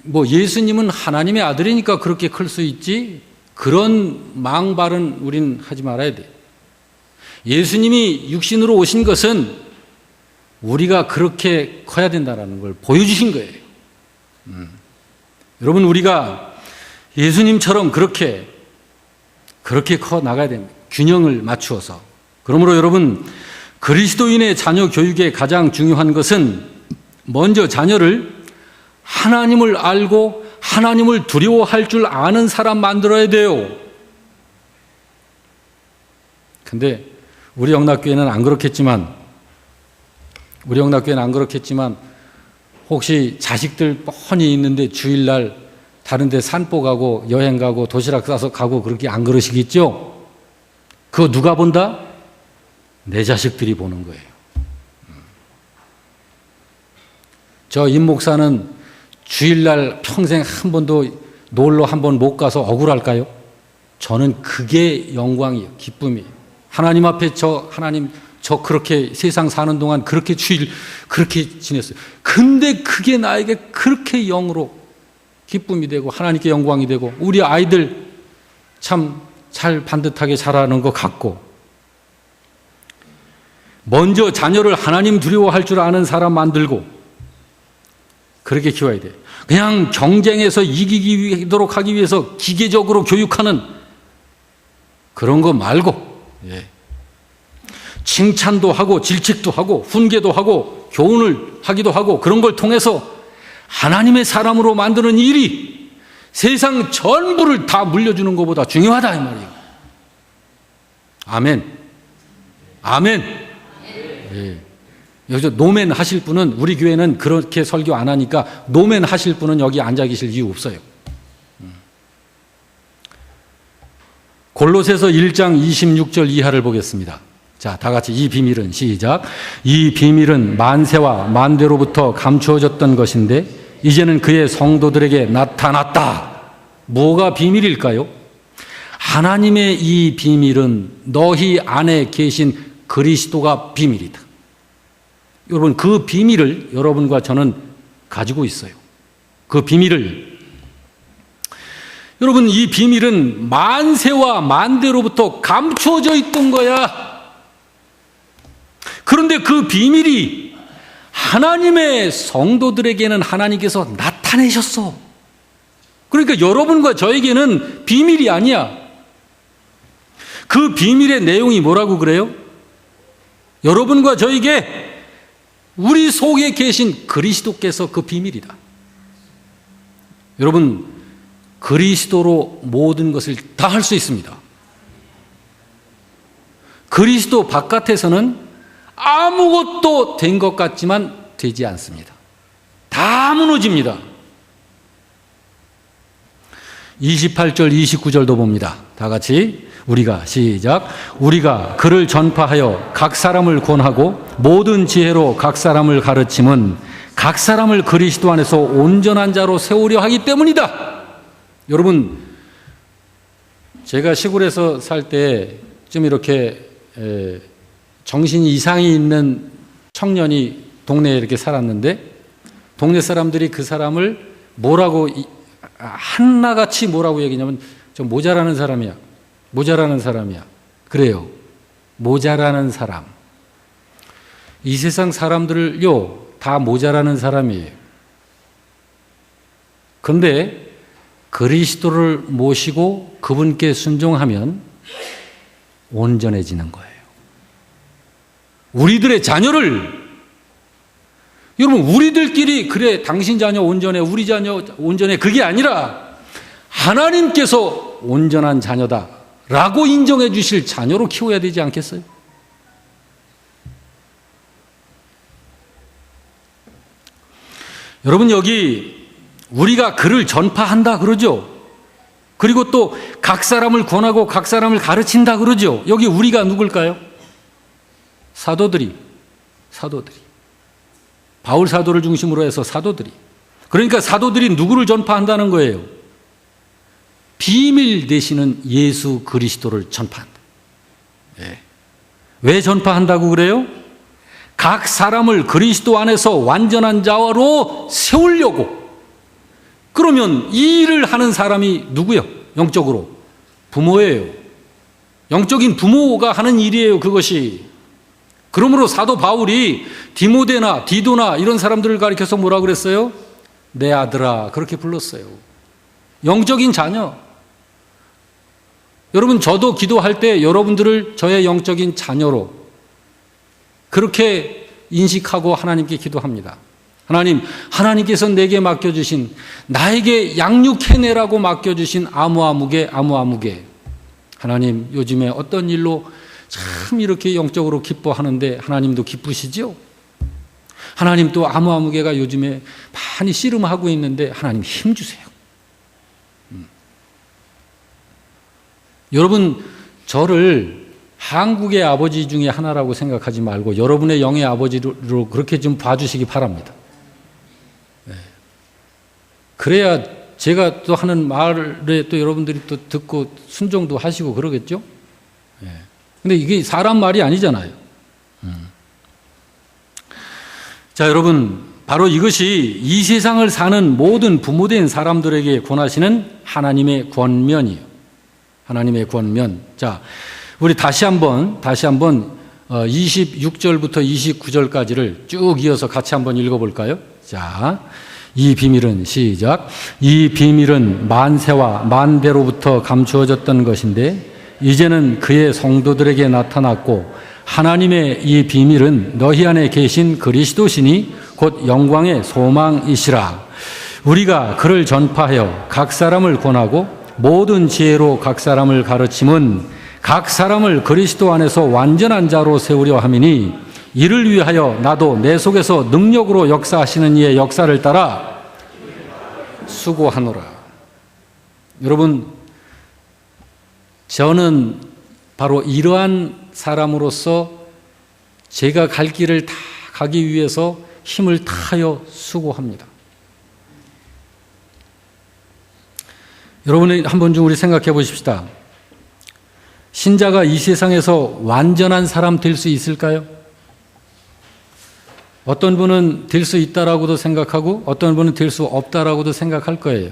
예수님은 하나님의 아들이니까 그렇게 클 수 있지, 그런 망발은 우린 하지 말아야 돼요. 예수님이 육신으로 오신 것은 우리가 그렇게 커야 된다는 걸 보여주신 거예요. 여러분, 우리가 예수님처럼 그렇게 커 나가야 됩니다. 균형을 맞추어서. 그러므로 여러분, 그리스도인의 자녀 교육의 가장 중요한 것은 먼저 자녀를 하나님을 알고 하나님을 두려워할 줄 아는 사람 만들어야 돼요. 근데 우리 영락교회는 안 그렇겠지만 혹시 자식들 뻔히 있는데 주일날 다른 데 산보 가고 여행 가고 도시락 싸서 가고 그렇게 안 그러시겠죠? 그거 누가 본다? 내 자식들이 보는 거예요. 저 임 목사는 주일날 평생 한 번도 놀러 한 번 못 가서 억울할까요? 저는 그게 영광이에요. 기쁨이에요. 하나님 앞에 저 그렇게 세상 사는 동안 그렇게 주일 그렇게 지냈어요. 근데 그게 나에게 그렇게 영으로 기쁨이 되고 하나님께 영광이 되고 우리 아이들 참 잘 반듯하게 자라는 것 같고, 먼저 자녀를 하나님 두려워할 줄 아는 사람 만들고 그렇게 키워야 돼요. 그냥 경쟁에서 이기도록 하기 위해서 기계적으로 교육하는 그런 거 말고, 칭찬도 하고 질책도 하고 훈계도 하고 교훈을 하기도 하고 그런 걸 통해서 하나님의 사람으로 만드는 일이 세상 전부를 다 물려주는 것보다 중요하다 이 말이에요. 아멘. 아멘. 여기서 노멘 하실 분은, 우리 교회는 그렇게 설교 안 하니까 노멘 하실 분은 여기 앉아 계실 이유 없어요. 골로새서 1장 26절 이하를 보겠습니다. 자, 다 같이 이 비밀은, 시작. 이 비밀은 만세와 만대로부터 감추어졌던 것인데 이제는 그의 성도들에게 나타났다. 뭐가 비밀일까요? 하나님의 이 비밀은 너희 안에 계신 그리스도가 비밀이다. 여러분, 그 비밀을 여러분과 저는 가지고 있어요. 그 비밀을, 여러분, 이 비밀은 만세와 만대로부터 감추어져 있던 거야. 그런데 그 비밀이 하나님의 성도들에게는 하나님께서 나타내셨어. 그러니까 여러분과 저에게는 비밀이 아니야. 그 비밀의 내용이 뭐라고 그래요? 여러분과 저에게 우리 속에 계신 그리스도께서 그 비밀이다. 여러분, 그리스도로 모든 것을 다 할 수 있습니다. 그리스도 바깥에서는 아무것도 된 것 같지만 되지 않습니다. 다 무너집니다. 28절 29절도 봅니다. 다 같이 우리가, 시작. 우리가 그를 전파하여 각 사람을 권하고 모든 지혜로 각 사람을 가르침은 각 사람을 그리스도 안에서 온전한 자로 세우려 하기 때문이다. 여러분, 제가 시골에서 살 때 좀 이렇게 정신이 이상이 있는 청년이 동네에 이렇게 살았는데, 동네 사람들이 그 사람을 뭐라고, 한나같이 뭐라고 얘기냐면, 좀 모자라는 사람이야. 모자라는 사람이야. 그래요. 모자라는 사람. 이 세상 사람들을요, 다 모자라는 사람이에요. 그런데 그리스도를 모시고 그분께 순종하면 온전해지는 거예요. 우리들의 자녀를, 여러분, 우리들끼리 그래 당신 자녀 온전해, 우리 자녀 온전해, 그게 아니라 하나님께서 온전한 자녀다 라고 인정해 주실 자녀로 키워야 되지 않겠어요? 여러분, 여기 우리가 그를 전파한다 그러죠. 그리고 또 각 사람을 권하고 각 사람을 가르친다 그러죠. 여기 우리가 누굴까요? 사도들이. 바울 사도를 중심으로 해서 사도들이. 그러니까 사도들이 누구를 전파한다는 거예요? 비밀 되시는 예수 그리스도를 전파한다. 왜 전파한다고 그래요? 각 사람을 그리스도 안에서 완전한 자로 세우려고. 그러면 이 일을 하는 사람이 누구요? 영적으로 부모예요. 영적인 부모가 하는 일이에요, 그것이. 그러므로 사도 바울이 디모데나 디도나 이런 사람들을 가리켜서 뭐라 그랬어요? 내 아들아, 그렇게 불렀어요. 영적인 자녀. 여러분, 저도 기도할 때 여러분들을 저의 영적인 자녀로 그렇게 인식하고 하나님께 기도합니다. 하나님, 하나님께서 내게 맡겨주신, 나에게 양육해내라고 맡겨주신 아무아무개, 하나님, 요즘에 어떤 일로 참 이렇게 영적으로 기뻐하는데 하나님도 기쁘시죠? 하나님, 또 아무아무개가 요즘에 많이 씨름하고 있는데 하나님 힘주세요. 여러분, 저를 한국의 아버지 중에 하나라고 생각하지 말고 여러분의 영의 아버지로 그렇게 좀 봐주시기 바랍니다. 그래야 제가 또 하는 말에 또 여러분들이 또 듣고 순종도 하시고 그러겠죠? 근데 이게 사람 말이 아니잖아요. 자, 여러분, 바로 이것이 이 세상을 사는 모든 부모된 사람들에게 권하시는 하나님의 권면이에요. 하나님의 권면. 자, 우리 다시 한번 26절부터 29절까지를 쭉 이어서 같이 한번 읽어볼까요? 자, 이 비밀은 시작. 이 비밀은 만세와 만대로부터 감추어졌던 것인데 이제는 그의 성도들에게 나타났고 하나님의 이 비밀은 너희 안에 계신 그리스도시니 곧 영광의 소망이시라. 우리가 그를 전파하여 각 사람을 권하고 모든 지혜로 각 사람을 가르침은 각 사람을 그리스도 안에서 완전한 자로 세우려 함이니 이를 위하여 나도 내 속에서 능력으로 역사하시는 이의 역사를 따라 수고하노라. 여러분, 저는 바로 이러한 사람으로서 제가 갈 길을 다 가기 위해서 힘을 다하여 수고합니다. 여러분, 한 번 좀 우리 생각해 보십시다. 신자가 이 세상에서 완전한 사람 될 수 있을까요? 어떤 분은 될 수 있다라고도 생각하고 어떤 분은 될 수 없다라고도 생각할 거예요.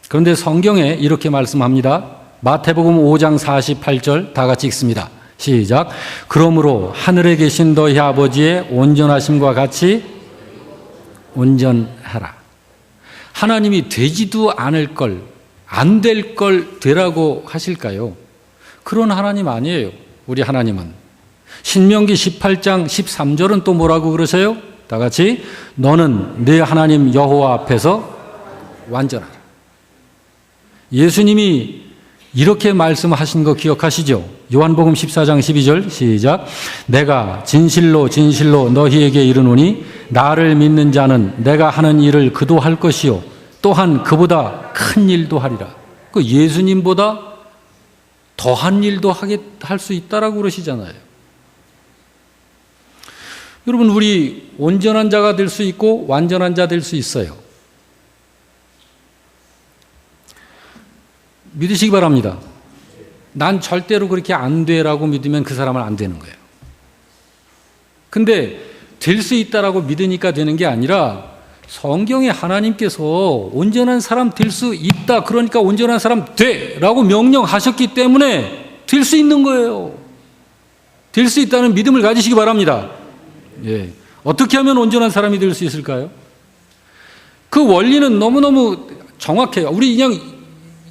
그런데 성경에 이렇게 말씀합니다. 마태복음 5장 48절 다 같이 읽습니다. 시작. 그러므로 하늘에 계신 너희 아버지의 온전하심과 같이 온전하라. 하나님이 되지도 않을 걸, 안 될 걸 되라고 하실까요? 그런 하나님 아니에요. 우리 하나님은. 신명기 18장 13절은 또 뭐라고 그러세요? 다 같이 너는 네 하나님 여호와 앞에서 완전하라. 예수님이 이렇게 말씀하신 거 기억하시죠? 요한복음 14장 12절 시작. 내가 진실로 진실로 너희에게 이르노니 나를 믿는 자는 내가 하는 일을 그도 할 것이요 또한 그보다 큰 일도 하리라. 그 예수님보다 더한 일도 할 수 있다라고 그러시잖아요. 여러분, 우리 온전한 자가 될 수 있고 완전한 자 될 수 있어요. 믿으시기 바랍니다. 난 절대로 그렇게 안 돼라고 믿으면 그 사람은 안 되는 거예요. 근데 될 수 있다라고 믿으니까 되는 게 아니라 성경에 하나님께서 온전한 사람 될 수 있다, 그러니까 온전한 사람 돼라고 명령하셨기 때문에 될 수 있는 거예요. 될 수 있다는 믿음을 가지시기 바랍니다. 예. 어떻게 하면 온전한 사람이 될 수 있을까요? 그 원리는 너무너무 정확해요. 우리 그냥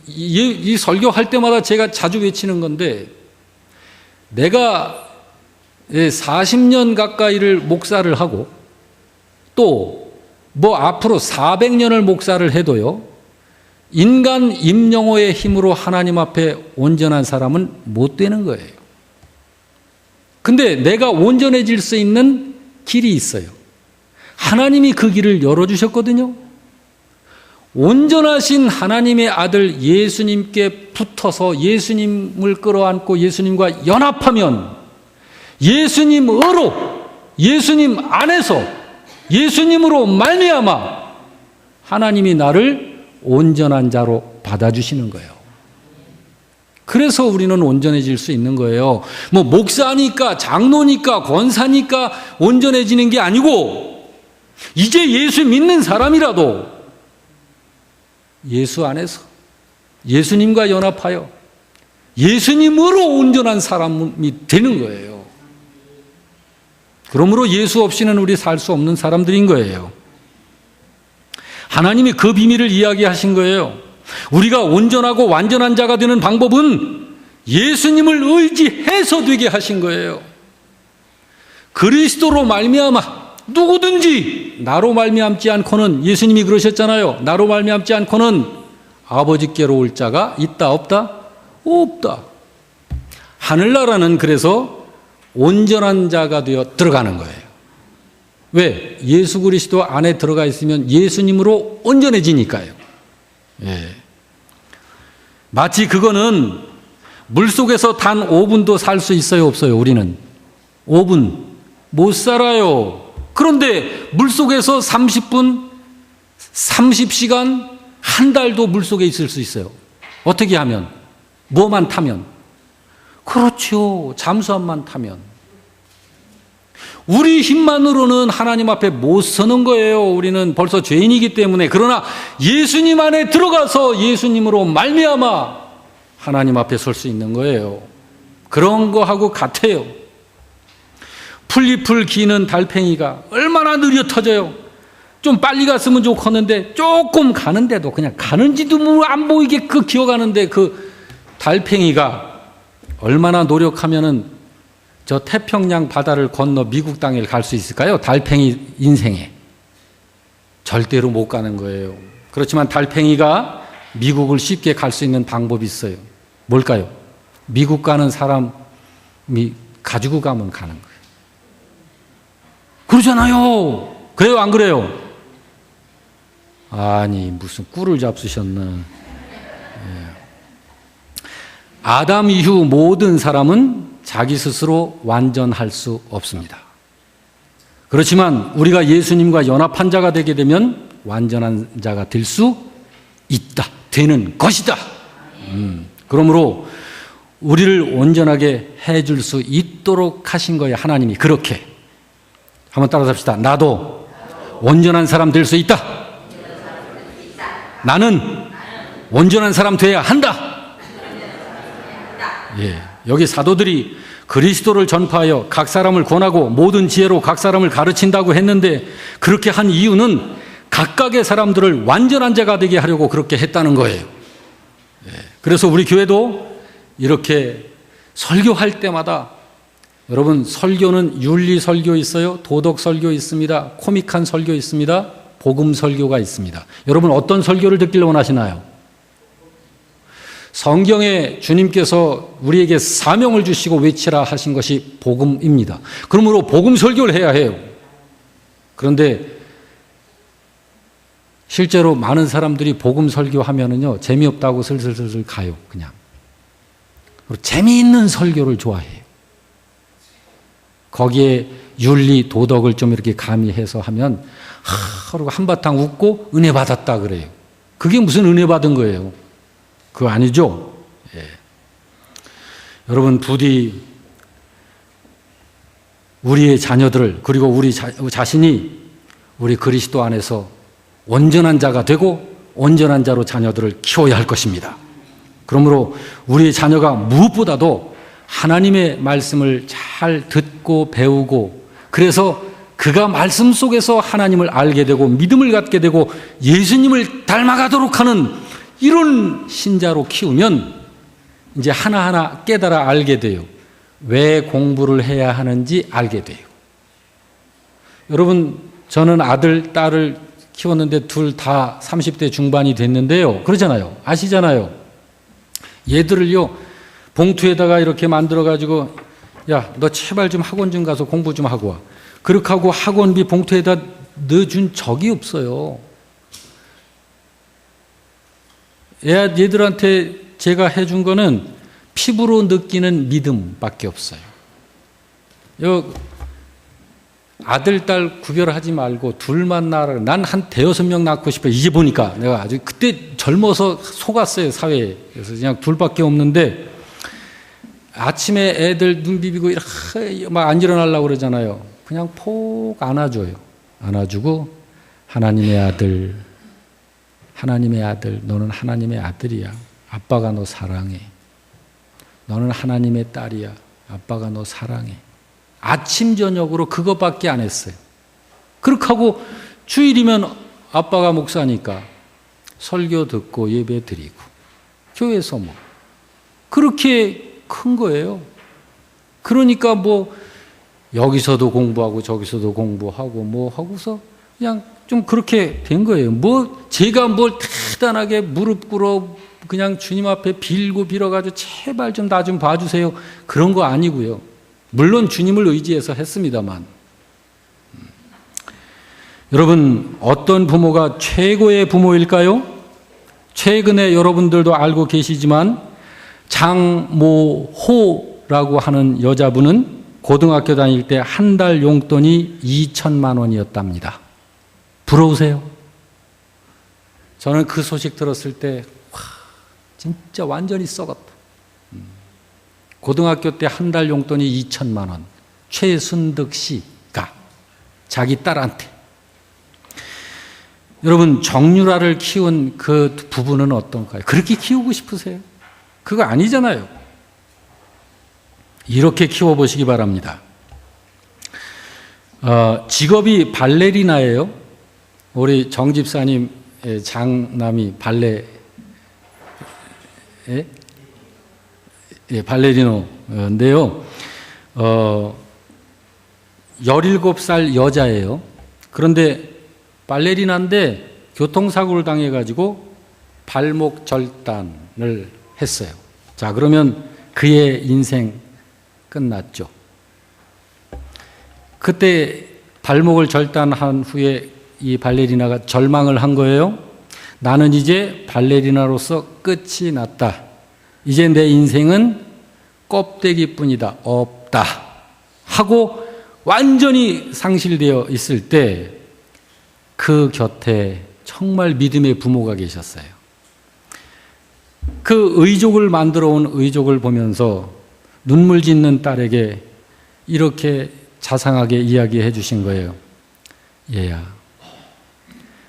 이 설교할 때마다 제가 자주 외치는 건데, 내가 40년 가까이를 목사를 하고 또 뭐 앞으로 400년을 목사를 해도요, 인간 임영호의 힘으로 하나님 앞에 온전한 사람은 못 되는 거예요. 근데 내가 온전해질 수 있는 길이 있어요. 하나님이 그 길을 열어주셨거든요. 온전하신 하나님의 아들 예수님께 붙어서 예수님을 끌어안고 예수님과 연합하면 예수님으로, 예수님 안에서, 예수님으로 말미암아 하나님이 나를 온전한 자로 받아주시는 거예요. 그래서 우리는 온전해질 수 있는 거예요. 뭐 목사니까, 장로니까, 권사니까 온전해지는 게 아니고, 이제 예수 믿는 사람이라도 예수 안에서 예수님과 연합하여 예수님으로 온전한 사람이 되는 거예요. 그러므로 예수 없이는 우리 살 수 없는 사람들인 거예요. 하나님이 그 비밀을 이야기하신 거예요. 우리가 온전하고 완전한 자가 되는 방법은 예수님을 의지해서 되게 하신 거예요. 그리스도로 말미암아 누구든지 나로 말미암지 않고는, 예수님이 그러셨잖아요. 나로 말미암지 않고는 아버지께로 올 자가 있다 없다? 없다. 하늘나라는 그래서 온전한 자가 되어 들어가는 거예요. 왜? 예수 그리스도 안에 들어가 있으면 예수님으로 온전해지니까요. 예. 마치 그거는 물속에서 단 5분도 살 수 있어요, 없어요? 우리는 5분 못 살아요. 그런데 물속에서 30분, 30시간, 한 달도 물속에 있을 수 있어요. 어떻게 하면? 뭐만 타면? 그렇죠. 잠수함만 타면. 우리 힘만으로는 하나님 앞에 못 서는 거예요. 우리는 벌써 죄인이기 때문에. 그러나 예수님 안에 들어가서 예수님으로 말미암아 하나님 앞에 설 수 있는 거예요. 그런 거하고 같아요. 풀잎을 기는 달팽이가 얼마나 느려 터져요. 좀 빨리 갔으면 좋겠는데 조금 가는데도 그냥 가는지도 안 보이게 기어가는데 그 달팽이가 얼마나 노력하면은 저 태평양 바다를 건너 미국 땅에 갈 수 있을까요? 달팽이 인생에. 절대로 못 가는 거예요. 그렇지만 달팽이가 미국을 쉽게 갈 수 있는 방법이 있어요. 뭘까요? 미국 가는 사람이 가지고 가면 가는 거예요. 그러잖아요. 그래요, 안 그래요? 아니, 무슨 꿀을 잡수셨나. 예. 아담 이후 모든 사람은 자기 스스로 완전할 수 없습니다. 그렇지만 우리가 예수님과 연합한 자가 되게 되면 완전한 자가 될 수 있다. 되는 것이다. 그러므로 우리를 온전하게 해줄 수 있도록 하신 거예요. 하나님이 그렇게. 한번 따라서 합시다. 나도 온전한 사람 될 수 있다. 나는 온전한 사람 돼야 한다. 예, 여기 사도들이 그리스도를 전파하여 각 사람을 권하고 모든 지혜로 각 사람을 가르친다고 했는데 그렇게 한 이유는 각각의 사람들을 완전한 자가 되게 하려고 그렇게 했다는 거예요. 예, 그래서 우리 교회도 이렇게 설교할 때마다 여러분 설교는 윤리 설교 있어요. 도덕 설교 있습니다. 코믹한 설교 있습니다. 복음 설교가 있습니다. 여러분 어떤 설교를 듣기를 원하시나요? 성경에 주님께서 우리에게 사명을 주시고 외치라 하신 것이 복음입니다. 그러므로 복음 설교를 해야 해요. 그런데 실제로 많은 사람들이 복음 설교하면은요 재미없다고 슬슬슬슬 가요. 그냥 재미있는 설교를 좋아해요. 거기에 윤리 도덕을 좀 이렇게 가미해서 하면 하루가 한바탕 웃고 은혜 받았다 그래요. 그게 무슨 은혜 받은 거예요? 그거 아니죠? 예. 여러분 부디 우리의 자녀들을 그리고 우리 자신이 우리 그리스도 안에서 온전한 자가 되고 온전한 자로 자녀들을 키워야 할 것입니다. 그러므로 우리의 자녀가 무엇보다도 하나님의 말씀을 잘 듣고 배우고 그래서 그가 말씀 속에서 하나님을 알게 되고 믿음을 갖게 되고 예수님을 닮아가도록 하는 이런 신자로 키우면 이제 하나하나 깨달아 알게 돼요. 왜 공부를 해야 하는지 알게 돼요. 여러분 저는 아들, 딸을 키웠는데 둘 다 30대 중반이 됐는데요. 그러잖아요. 아시잖아요. 얘들을요 봉투에다가 이렇게 만들어가지고 야, 너 제발 좀 학원 좀 가서 공부 좀 하고 와. 그렇게 하고 학원비 봉투에다 넣어준 적이 없어요. 얘들한테 제가 해준 거는 피부로 느끼는 믿음밖에 없어요. 아들, 딸 구별하지 말고 둘만 낳으라. 난 한 대여섯 명 낳고 싶어. 이제 보니까 내가 아주 그때 젊어서 속았어요, 사회에. 그래서 그냥 둘밖에 없는데 아침에 애들 눈 비비고 이렇게 막 안 일어나려고 그러잖아요. 그냥 폭 안아줘요. 안아주고 하나님의 아들, 너는 하나님의 아들이야. 아빠가 너 사랑해. 너는 하나님의 딸이야. 아빠가 너 사랑해. 아침 저녁으로 그것밖에 안 했어요. 그렇게 하고 주일이면 아빠가 목사니까 설교 듣고 예배 드리고 교회에서 뭐 그렇게 큰 거예요. 그러니까 뭐 여기서도 공부하고 저기서도 공부하고 뭐 하고서 그냥 좀 그렇게 된 거예요. 뭐 제가 뭘 대단하게 무릎 꿇어 그냥 주님 앞에 빌어가지고 제발 좀 나 좀 봐주세요. 그런 거 아니고요. 물론 주님을 의지해서 했습니다만. 여러분 어떤 부모가 최고의 부모일까요? 최근에 여러분들도 알고 계시지만 장모호라고 하는 여자분은 고등학교 다닐 때 한 달 용돈이 2천만 원이었답니다. 부러우세요? 저는 그 소식 들었을 때 진짜 완전히 썩었다. 고등학교 때 한 달 용돈이 2천만 원. 최순득 씨가 자기 딸한테. 여러분, 정유라를 키운 그 부부는 어떤가요? 그렇게 키우고 싶으세요? 그거 아니잖아요. 이렇게 키워보시기 바랍니다. 직업이 발레리나예요. 우리 정 집사님 장남이 발레리노인데요. 17살 여자예요. 그런데 발레리나인데 교통사고를 당해가지고 발목 절단을 했어요. 자, 그러면 그의 인생 끝났죠. 그때 발목을 절단한 후에 이 발레리나가 절망을 한 거예요. 나는 이제 발레리나로서 끝이 났다. 이제 내 인생은 껍데기뿐이다. 없다. 하고 완전히 상실되어 있을 때 그 곁에 정말 믿음의 부모가 계셨어요. 그 의족을 만들어 온 의족을 보면서 눈물 짓는 딸에게 이렇게 자상하게 이야기해 주신 거예요. 얘야,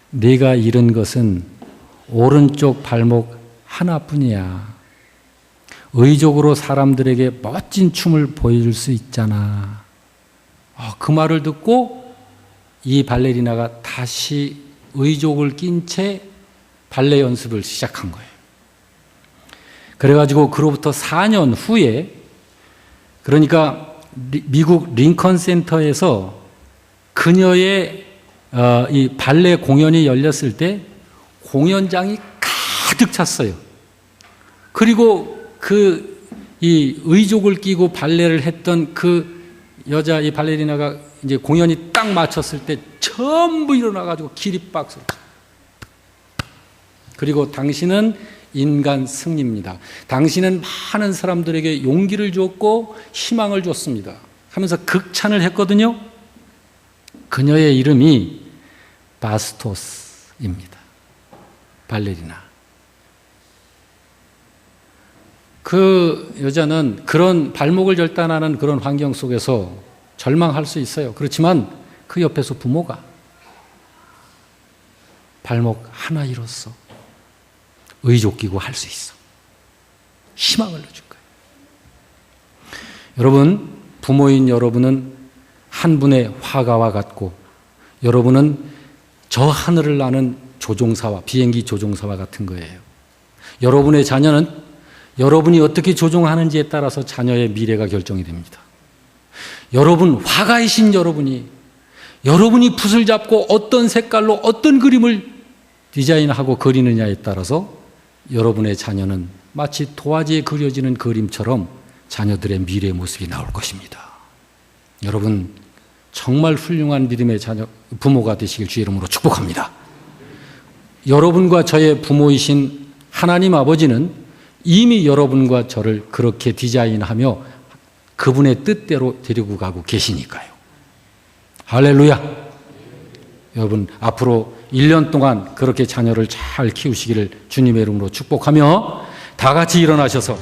네가 잃은 것은 오른쪽 발목 하나뿐이야. 의족으로 사람들에게 멋진 춤을 보여줄 수 있잖아. 그 말을 듣고 이 발레리나가 다시 의족을 낀 채 발레 연습을 시작한 거예요. 그래가지고 그로부터 4년 후에, 그러니까 미국 링컨 센터에서 그녀의 이 발레 공연이 열렸을 때 공연장이 가득 찼어요. 그리고 이 의족을 끼고 발레를 했던 그 여자 이 발레리나가 이제 공연이 딱 마쳤을 때 전부 일어나가지고 기립박수. 그리고 당신은 인간 승리입니다. 당신은 많은 사람들에게 용기를 줬고 희망을 줬습니다. 하면서 극찬을 했거든요. 그녀의 이름이 바스토스입니다. 발레리나. 그 여자는 그런 발목을 절단하는 그런 환경 속에서 절망할 수 있어요. 그렇지만 그 옆에서 부모가 발목 하나 잃었어. 의족 끼고 할 수 있어. 희망을 넣어준 거예요. 여러분, 부모인 여러분은 한 분의 화가와 같고 여러분은 저 하늘을 나는 조종사와 비행기 조종사와 같은 거예요. 여러분의 자녀는 여러분이 어떻게 조종하는지에 따라서 자녀의 미래가 결정이 됩니다. 여러분, 화가이신 여러분이 붓을 잡고 어떤 색깔로 어떤 그림을 디자인하고 그리느냐에 따라서 여러분의 자녀는 마치 도화지에 그려지는 그림처럼 자녀들의 미래의 모습이 나올 것입니다. 여러분, 정말 훌륭한 믿음의 부모가 되시길 주의 이름으로 축복합니다. 여러분과 저의 부모이신 하나님 아버지는 이미 여러분과 저를 그렇게 디자인하며 그분의 뜻대로 데리고 가고 계시니까요. 할렐루야. 여러분, 앞으로 1년 동안 그렇게 자녀를 잘 키우시기를 주님의 이름으로 축복하며 다 같이 일어나셔서